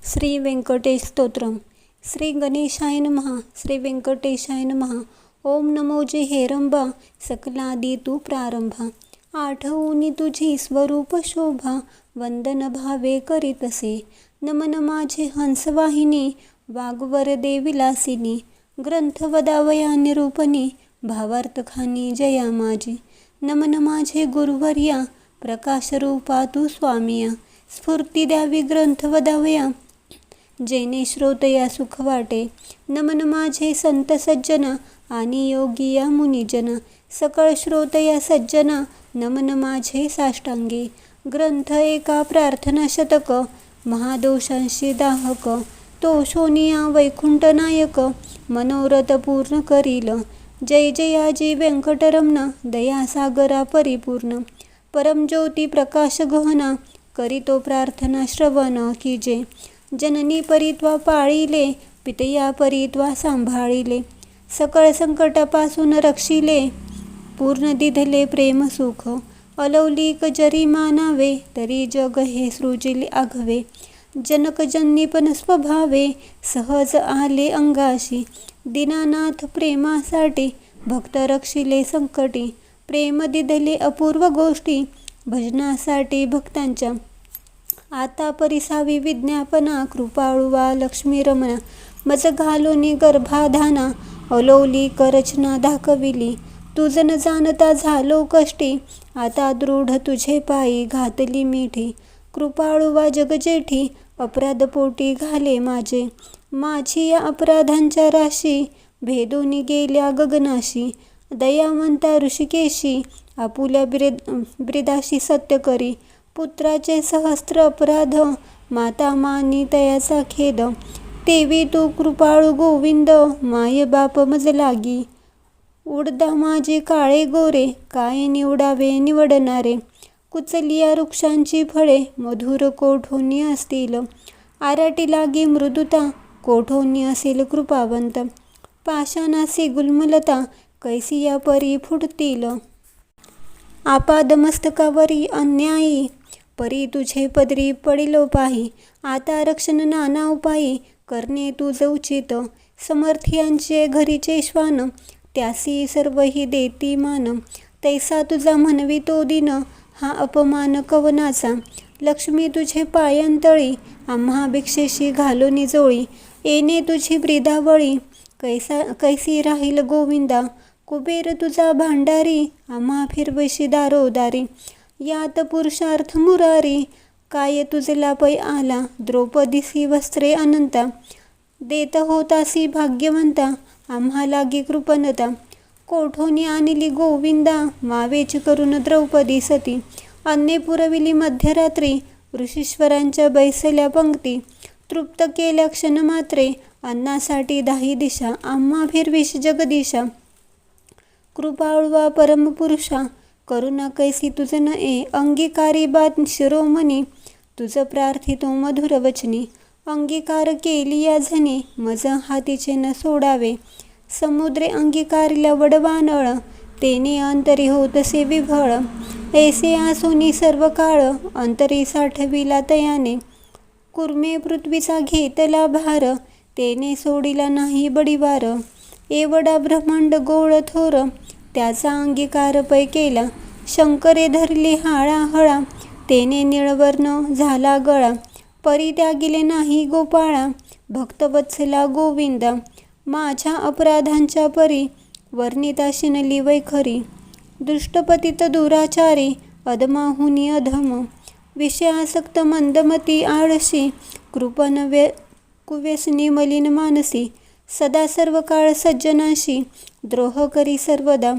श्री व्यंकटेश स्तोत्रम. श्री गणेशाय नमः. श्री व्यंकटेशाय नमः. ओम नमो जे हेरंबा सकलादी तू प्रारंभा. आठवूनी तुझी स्वरूप शोभा वंदन भावे करीतसे. नमन माझे हंसवाहिनी वागवर देविलासिनी. ग्रंथ वदावया निरूपणी भावार्थखानी जया माझी. नमन माझे गुरुवर्या प्रकाशरूपा तू स्वामिया. स्फूर्ती द्यावी ग्रंथ वदावया जेने श्रोतया सुख वाटे. नमन माझे संत सज्जना आणि योगिया मुनिजन. सकळ श्रोतया सज्जना नमन माझे साष्टांगी. ग्रंथ एका प्रार्थना शतक महादोषांशी दाहक. तो शोनिया वैकुंठ नायक मनोरथ पूर्ण करील. जय जयाजी व्यंकटरमण दयासागरा परिपूर्ण. परमज्योती प्रकाश गहना करीतो प्रार्थना श्रवण कीजे. जननी परित्वा पाळिले पितया परित्वा सांभाळिले. सकळ संकटापासून रक्षिले पूर्ण दिधले प्रेम सुख. अलौलिक जरी मानावे तरी जग हे सृजिले आघवे. जनक जन्नीपण स्वभावे सहज आले अंगाशी. दीनानाथ प्रेमासाठी भक्त रक्षिले संकटी. प्रेम दिधले अपूर्व गोष्टी भजनासाठी भक्तांच्या. आता परिसावी विज्ञापना कृपाळुवा लक्ष्मी रमणा. मज घालोनी गर्भाधाना अलौलिक रचना दाखविली. तुझ न जाणता झालो कष्टी आता दृढ तुझे पायी घातली मिठी. कृपाळुवा जगजेठी अपराध पोटी घाले माझे. माझी या अपराधांच्या राशी भेदूनी गेल्या गगनाशी. दयावंता ऋषिकेशी आपुल्या ब्रिदाशी सत्य करी. पुत्राचे सहस्त्र अपराध माता मानी तयाचा खेद. तेवी तू कृपाळू गोविंद माय बाप मज लागी. उडदा माझे काळे गोरे काय निवडावे निवडणारे. कुचलिया वृक्षांची फळे मधुर कोठोनी असतील. आराटी लागी मृदुता कोठोनी असेल कृपावंत. पाषाणासी गुल्मलता कैसिया परी फुटतील. आपादमस्तकावरी अन्यायी परी तुझे पदरी पडिलो पाही. आता रक्षण नाना उपायी करणे तुझ उचित. समर्थ्यांचे घरीचे श्वान त्यासी सर्वही देती मान. तैसा तुझा म्हणवी तो दिन हा अपमान कवनाचा. लक्ष्मी तुझे पायांतळी आम्हा भिक्षेशी घालोनी जोळी. येणे तुझी ब्रिदावळी कैसी राहील गोविंदा. कुबेर तुझा भांडारी आम्हा फिरवशी दारोदारी. यात पुरुषार्थ मुरारी काय तुझला पै आला. द्रौपदीसी वस्त्रे अनंता देत होतासी भाग्यवंता आम्हा लागी कृपणता. कोठोनी आणली गोविंदा मावेची करून द्रौपदी सती. अन्ने पुरविली मध्यरात्री ऋषीश्वरांच्या बैसल्या पंक्ती. तृप्त केल्या क्षणमात्रे अन्नासाठी दाही दिशा आम्हा फिरविश जगदिशा. कृपाळुवा परमपुरुषा करुणा कैसी तुझ नये. अंगीकारी बात शिरोमणी तुझ प्रार्थितो मधुर वचनी. अंगीकार केली या झनी मज हातीचे न सोडावे. समुद्रे अंगीकारिला वडवानळ तेने अंतरी होतसे विभळ. ऐसे आसोनी सर्व काळ अंतरी साठविला तयाने. कुर्मे पृथ्वीचा घेतला भार तेने सोडिला नाही बडिवार. एवढा ब्रह्मांड गोळ थोर त्याचा अंगीकार पै केला. शंकरे धरले हाळा तेने निळवर्ण झाला गळा. परी त्यागिले नाही गोपाळा भक्तवत्सला गोविंदा. माझ्या अपराधांच्या परी वर्णिता शिनली वैखरी. दृष्टपतित दुराचारी अधमाहुनी अधम. विषयासक्त मंदमती आळशी कृपण कुव्यसनी मलिन मानसी. सदा सर्व काळ सज्जनाशी द्रोह करी सर्वदा.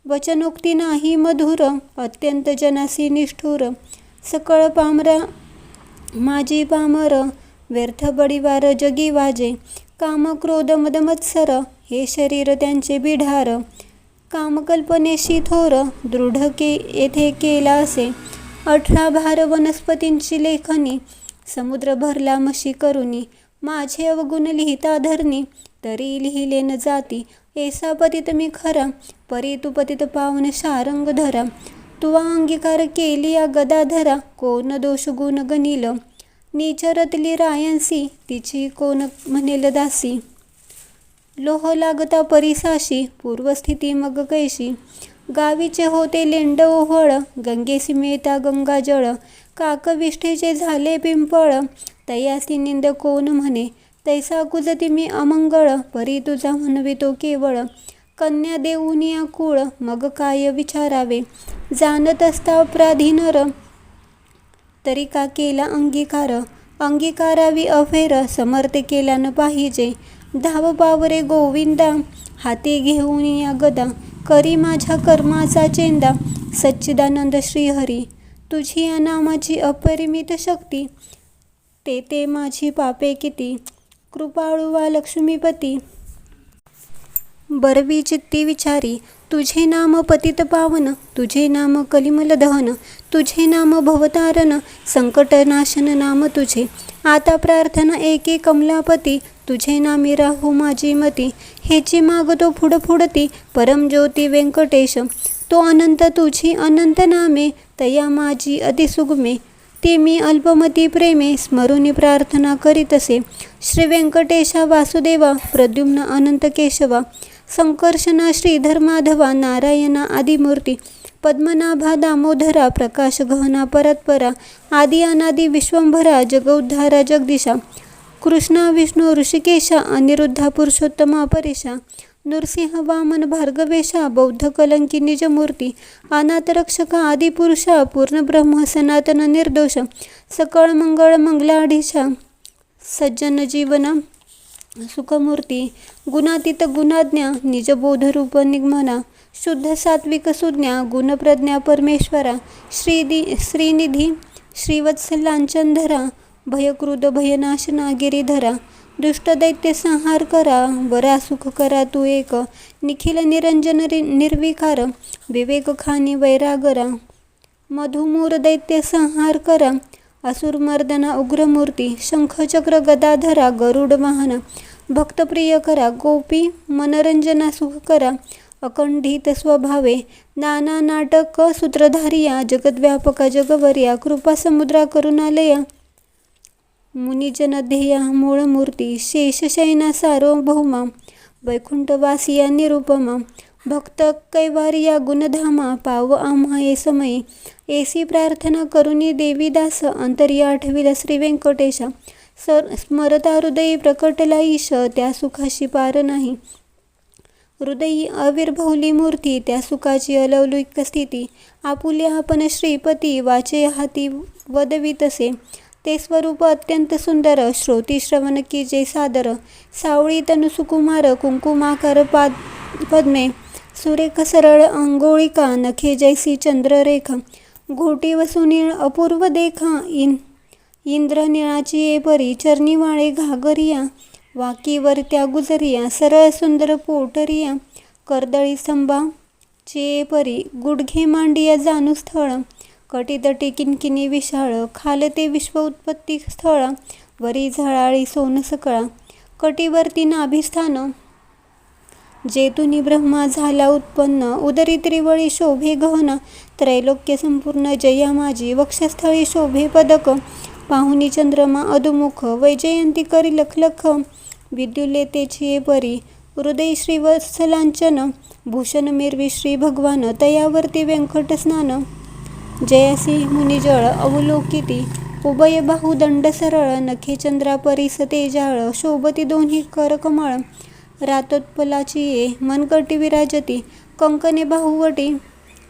वचनोक्ती नाही मधुर अत्यंत जनासी निष्ठुर. सकळ पामरा माझी पामर व्यर्थ बडिवार जगी वाजे. काम क्रोध मदमत्सर हे शरीर त्यांचे बिढार. कामकल्पनेशी थोर दृढ येथे केला असे. 18 भार वनस्पतींची लेखनी समुद्र भरला मशी करुनी. माझे अवगुण लिहिता धरणी तरी लिहिले न जाती. ऐसा पतित मी खरा परी तू पतित पावन शारंग धरा. तुवा अंगीकार केली या गदाधरा कोण दोष गुण गणिल. नीचरतली रायांसी तिची कोण म्हणेल दासी. लोह लागता परिसाशी पूर्वस्थिती मग कैशी. गावीचे होते लेंड ओहळ गंगेसी मिळता गंगाजळ. काकविष्ठेचे झाले पिंपळ तयासी निंद कोण म्हणे. तैसा कुजती मी अमंगळ परी तुझा म्हणवितो केवळ. कन्या देऊनिया कुळ मग काय विचारावे. जाणत असता प्राधीनर तरी का केला अंगीकार. अंगीकारावी अफेर समर्थ केल्यानं पाहिजे. धाव पावरे गोविंदा हाती घेऊन या गदा. करी माझ्या कर्माचा चेंदा सच्चिदानंद श्रीहरी. तुझी या नामाची अपरिमित शक्ती ते माझी पापे किती. कृपाळुवा लक्ष्मीपती बरवी चित्ती विचारी. तुझे नाम पतित पावन तुझे नाम कलिमल दहन. तुझे नाम भवतारण संकटनाशन नाम तुझे. आता प्रार्थना एके कमलापती तुझे नामी राहू माझी मती. हेची मागतो फुडफुडती परमज्योती व्यंकटेश. तो अनंत तुझी अनंत नामे तया माझी अतिसुगमे. ते मी अल्पमती प्रेमे स्मरुनी प्रार्थना करीतसे. श्री व्यंकटेशा वासुदेवा प्रद्युम्न अनंत केशवा. संकर्षणा श्रीधर माधवा नारायणा आदिमूर्ती. पद्मनाभा दामोदरा प्रकाश गहना परत्परा. आदि अनादि विश्वंभरा जगोद्धारा जगदीशा. कृष्णा विष्णू ऋषिकेशा अनिरुद्धा पुरुषोत्तमा परेशा. नृसिंह वामन भार्गवेशा बौद्ध कलंकी निजमूर्ती. अनाथ रक्षका आदिपुरुषा पूर्णब्रह्म सनातन निर्दोष. सकळ मंगळ मंगलाढीशा सज्जन जीवन सुखमूर्ती. गुणातीत गुणाज्ञा निजबोधरूप निगमना. शुद्ध सात्विक सुज्ञा गुणप्रज्ञा परमेश्वरा. श्रीनिधी श्रीवत्सलांचनधरा. भयक्रुद भयनाशना गिरीधरा. दुष्ट दैत्य संहार करा वरा सुख करा तू एक. निखिल निरंजन निर्विकार विवेक खानी वैरागरा. मधुमूर दैत्य संहार करा असुरमर्दना उग्रमूर्ती. शंख चक्र गदाधरा गरुड वाहना. भक्तप्रिय करा गोपी मनरंजना सुख करा. अखंडित स्वभावे नाना नाटक सूत्रधारिया. जगद्व्यापका जगवर्या कृपा समुद्रा करुणालया. मुनिजन ध्येया मूळमूर्ती. शेषशयना सार्वभौमा वैकुंठवासिया निरुपमा. भक्त कैवारिया गुणधामा पाव आम्हा ये समयी. एसी प्रार्थना करुणी देवी दास अंतरी आठविल श्री व्यंकटेशा. स्मरता हृदयी प्रकटला ईश त्या सुखाशी पार नाही. हृदयी आविर्भवली मूर्ती त्या सुखाची अलौकिक स्थिती. आपुले आपण श्रीपती वाचे हाती वदवितसे. ते स्वरूप अत्यंत सुंदर श्रोती श्रवण की जे सादर. सावळी तनु सुकुमार कुंकुमाकार पद्मे. सुरेख सरळ अंगोळिका नखे जैसी चंद्ररेखा. घोटी वसुनीळ अपूर्व देखा. इंद्रनिळाची ये परी चरणी वाळे घागरिया. वाकीवर त्या गुजरिया सरळ सुंदर पोटरिया. कर्दळी स्तंभा चे परी गुडघे मांडिया जाणू स्थळ. कटीतटी किनकिनी विशाळ खालते विश्व उत्पत्ती स्थळ. वरी झळाळी सोन सकळा कटीवरती नाभिस्थान. जेतुनी ब्रह्मा झाला उत्पन्न उदरी त्रिवळी शोभे गहन. त्रैलोक्य संपूर्ण जया माझी वक्षस्थळी शोभे पदक. पाहुनी चंद्रमा अधुमुख वैजयंती करी लखलख. विद्युले तेची परी हृदय श्रीवत्सलांचन. भूषण मिरवी श्री भगवान तयावरती व्यंकट स्नान. जयासी मुनिजळ अवलोकिती उभय बाहू दंड सरळ. नखे चंद्रा परीस तेजाळ शोभती दोन्ही कर कमळ. रातोत्पलाची ये मनकटी विराजती. कंकणे बाहुवटी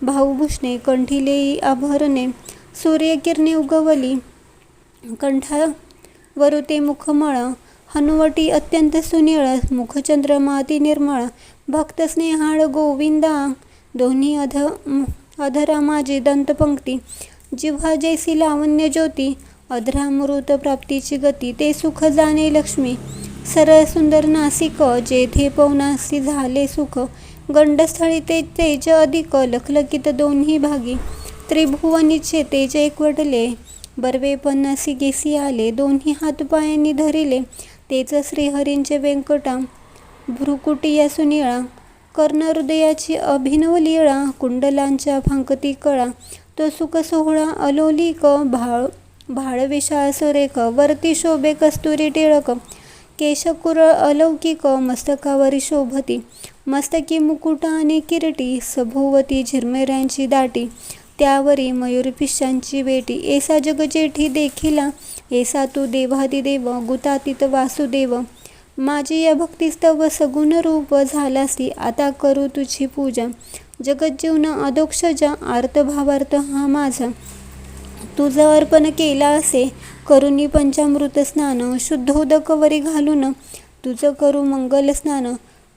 भाऊभूषणे कंठिलेई आभरणे. सूर्यकिरणे उगवली कंठावरुते मुखमळ. हनुवटी अत्यंत सुनीळ मुखचंद्रमा अति निर्मळ. भक्त स्नेहाळ गोविंदा दोन्ही अधरा माझी दंतपंक्ती. जिव्हा जैसी लावण्य ज्योती अधरामृत प्राप्तीची गती. ते सुख जाणे लक्ष्मी सरळ सुंदर नासिक. जेथे पवनासी झाले सुख गंडस्थळी ते तेज अधिक. लखलखित दोन्ही भागी त्रिभुवनीचे तेज एकवटले. बर्वे पन्नासी गेसी आले दोन्ही हातपायांनी धरिले. तेच श्रीहरींचे व्यंकटा भ्रुकुटिया सुनिळा. कर्णहृदयाची अभिनव लीळा कुंडलांच्या फांकती कळा. तो सुख सोहळा अलोलिक भाळ विशाळ सुरेख वरती शोभे कस्तुरी टिळक केशकुरळ अलौकिक मस्तकावरी शोभती मस्तकी मुकुट आणि किरीटी सभोवती झिरमिरांची दाटी त्यावरी मयूरपिशांची वेटी ऐसा जगजेठी देखिला ऐसा तू देवादिदेव गुतातीत वासुदेव माझी या भक्तिस्तव सगुण रूप झालासी आता करू तुझी पूजा जगज्जीवन अधोक्षजा आर्तभावार्थ हा माझा तुझं अर्पण केला असे करुणी पंचामृत स्नान शुद्धोदक वरी घालून तुझं करू मंगल स्नान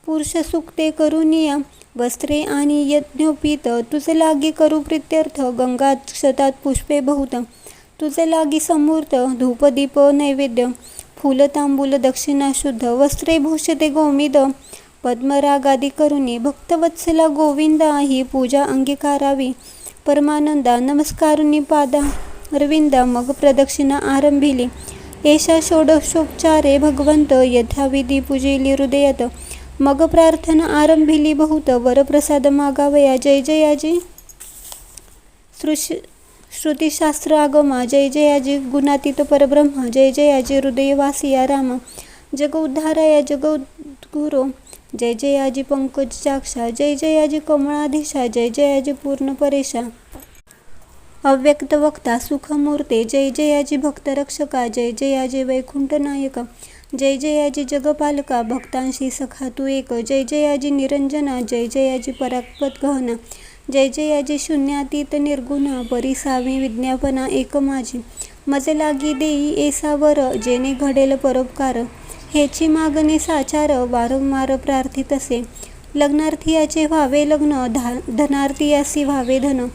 पुरुष सुक्ते करुनिया वस्त्रे आणि यज्ञोपीत तुझे लागी करू प्रित्यर्थ गंगा क्षतात पुष्पे बहुत तुझे लागी समूर्त धूपदीप नैवेद्य फूल तांबूल दक्षिणा शुद्ध वस्त्रे भूषते गोमिद पद्मरागादी करुणी भक्तवत्सला गोविंदा ही पूजा अंगीकारावी परमानंदा नमस्कारुनी पादा रविंदा मग प्रदक्षिणा आरंभिली एषा षोडशोपचारे भगवंत यथाविधी पूजिली हृदयात मग प्रार्थना आरंभिली बहुत वरप्रसाद मागावया जय जयाजी श्रुतिशास्त्र आगमा जय जयाजी गुणातीत परब्रह्म जय जयाजी हृदयवासिया राम जग उद्धाराया जगद्गुरो जय जयाजी पंकजाक्षा जय जयाजी कमळाधीशा जय जयाजी पूर्ण परेशा अव्यक्त वक्ता सुखमूर्ते जय जयाजी भक्तरक्षका जय जयाजी वैकुंठ नायका जय जयाजी जगपालका भक्तांशी सखा तू एक जय जयाजी निरंजना जय जयाजी परात्पर गहना जय जयाजी शून्यातीत निर्गुणा परिसावी विज्ञापना एक माझी मजे लागी देई ऐसावर जेणे घडेल परोपकार हेची मागणे साचार वारंवार प्रार्थित असे लग्नार्थीयाचे व्हावे लग्न धनार्थीयासी व्हावे धन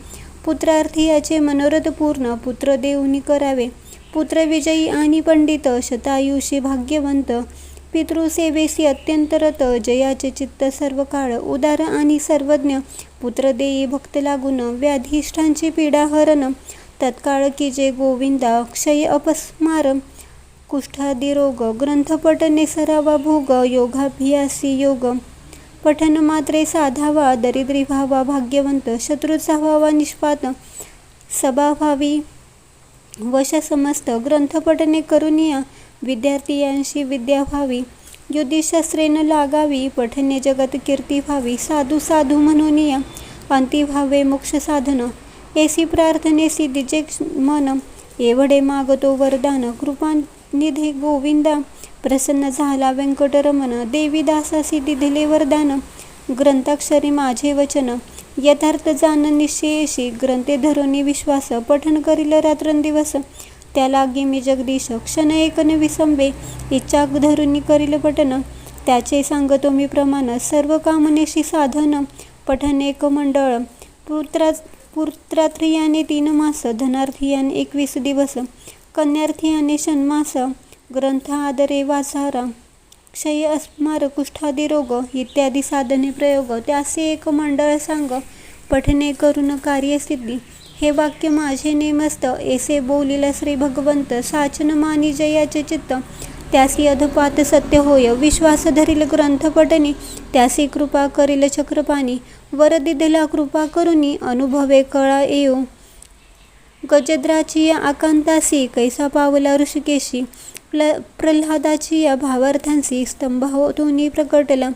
पुत्रार्थीयाचे मनोरथ पूर्ण पुत्र देऊनी करावे पुत्र विजयी आणि पंडित शतायुषी भाग्यवंत पितृसेवेसी अत्यंत रत जयाचे चित्त सर्व काळ उदार आणि सर्वज्ञ पुत्र देई भक्त लागून व्याधिष्ठांची पीडा हरण तत्काळ की जे गोविंदा क्षय अपस्मार कुष्ठादी रोग ग्रंथपठने सरावा भोग योगाभ्यासी योग पठन मात्रे साधावा दरिद्री व्हावा भाग्यवंत शत्रूचा व्हावा निष्पात सभा व्हावी वश समस्त ग्रंथपठने करुनिया विद्यार्थीयांशी विद्या व्हावी युधिशास्त्रेन लागावी पठने जगत कीर्ती व्हावी साधू साधू म्हणून या अंती व्हावे मोक्ष साधन ऐसी प्रार्थनेसी दिजे मन एवढे मागतो वरदान कृपानिधी गोविंदा प्रसन्न झाला व्यंकटरमण देवी दासासी दिधले वरदान ग्रंथाक्षरी माझे वचन यथार्थ जाण निश्चयेशी ग्रंथे धरुनी विश्वास पठन करील रात्रंदिवस त्या लागी मी जगदीश क्षण एक न विसंबे इच्छा धरुनी करील पठन त्याचे सांगतो मी प्रमाण सर्व कामनेशी साधन पठन एक मंडळ पुत्रार्थीयाने 3 मास धनार्थीयाने 21 दिवस कन्यार्थीयाने षण्मास ग्रंथ आदरे वाचारा क्षय अस्मार कुष्ठादी रोग इत्यादी साधने प्रयोग त्यासे एक मंडळ सांग पठने करून कार्यसिद्धी हे वाक्य माझे नेमस्त ऐसे बोलिला श्री भगवंत साचन मानी जयाचे चित्त त्यासी अधपात सत्य होय विश्वास धरील ग्रंथ पठनी त्यासी कृपा करील चक्रपाणी वर दिधला कृपा करुनी अनुभवे कळा येऊ गजद्राची या आकांतासी कैसा पावला ऋषिकेशी प्रल्हादाची या भावार्थांसी स्तंभातून प्रकटला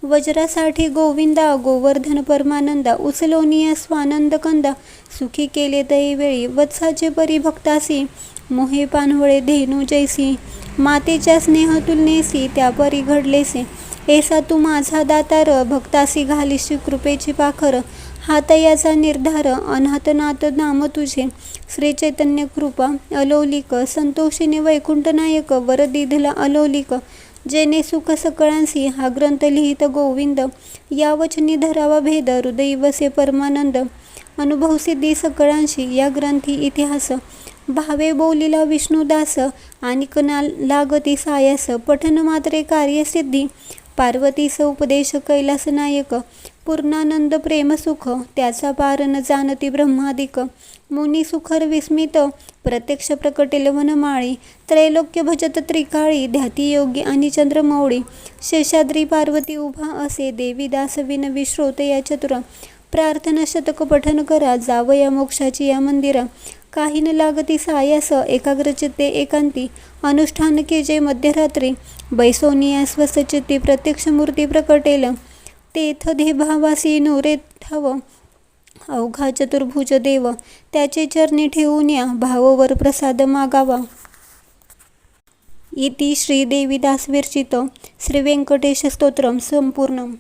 वज्रासाठी गोविंदा गोवर्धन परमानंदा उचलोनिया स्वानंद कंदा सुखी केले दैवेळी वत्साचे परिभक्तासी मोहे पानवळे धेनू जैसी मातेच्या स्नेह तुलनेसी त्या परी घडलेसे ऐसा तू माझा दातार भक्तासी घालीशी कृपेची पाखर हात याचा निर्धार अनाथनाथ नाम तुझे श्री चैतन्य कृपा अलौलिक संतोषिनी वैकुंठ नायक वर दिधला अलौलिक जेने सुख सकळांसी हा ग्रंथ लिहित गोविंद या वचनी धरावा भेद हृदयी वसे परमानंद अनुभव सिद्धी सकळांशी या ग्रंथी इतिहास भावे बोलिला विष्णुदास आणि कना लागती सायास पठन मात्रे कार्यसिद्धी पार्वतीस उपदेश कैलास नायक पूर्णानंद प्रेमसुख त्याचा पार न जाणती ब्रह्मादिक मुनी सुखर विस्मित प्रत्यक्ष प्रकटेल वनमाळी त्रैलोक्य भजत त्रिकाळी ध्याती योगी आणि चंद्रमौळी शेषाद्री पार्वती उभा असे देवी दास विनवी श्रोत या चतुर प्रार्थना शतक पठन करा जावया मोक्षाची या मंदिरा काही न लागती सायास एकाग्रचित्ते एकांती अनुष्ठान केजे मध्यरात्री बैसोनिया स्वसचित्ती प्रत्यक्ष मूर्ती प्रकटेल तेथ भावासी नुरे ठाव अवघा चतुर्भुज देव त्याचे चरणी ठेवून या भाववर प्रसाद मागावा. इति श्री देवीदास विरचित श्री व्यंकटेश स्तोत्रम संपूर्णम.